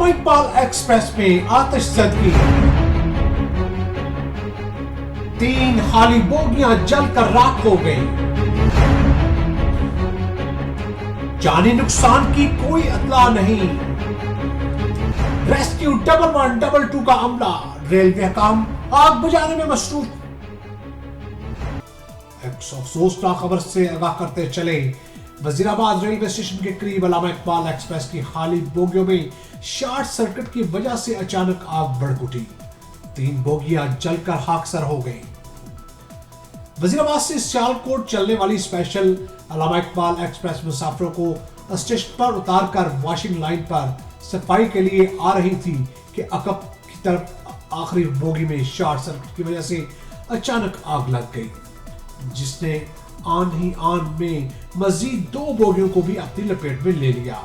अल्लामा Iqbal express में आतिशज़दगी, 3 खाली बोगियां जलकर राख हो गई। जानी नुकसान की कोई इत्तला नहीं। रेस्क्यू 1112 का अमला, रेलवे हुकाम आग बुझाने में मसरूफ। एक अफसोसनाक खबर से आगाह करते चले, वजीराबाद रेलवे स्टेशन के करीब अल्लामा इकबाल एक्सप्रेस की खाली बोगियों में शॉर्ट सर्किट की वजह से अचानक आग भड़क उठी। 3 बोगियां जलकर खाकसर हो गई। वजीराबाद से सियालकोट चलने वाली स्पेशल अल्लामा इकबाल एक्सप्रेस मुसाफिरों को स्टेशन पर उतारकर वॉशिंग लाइन पर सफाई के लिए आ रही थी कि अकब की तरफ आखिरी बोगी में शॉर्ट सर्किट की वजह से अचानक आग लग गई, जिसने आन ही आन में मजीद 2 बोगियों को भी अपनी लपेट में ले लिया।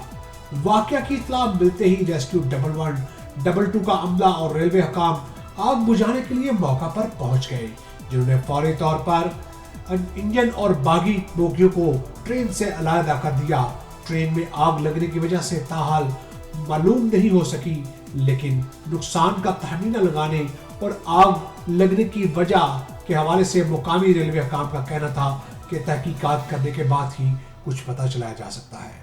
वाकया की इत्तला मिलते ही रेस्क्यू 1112 का अमला और रेलवे हुकाम आग बुझाने के लिए मौका पर पहुंच गए, जिन्होंने फौरी तौर पर इंजन और बागी बोगियों को ट्रेन से अलग कर दिया। ट्रेन में आग लगने की वजह से ताहाल मालूम नहीं हो सकी, लेकिन नुकसान का तखमीना लगाने और आग लगने की वजह के हवाले से मुकामी रेलवे हुकाम का कहना था कि तहकीकात करने के बाद ही कुछ पता चलाया जा सकता है।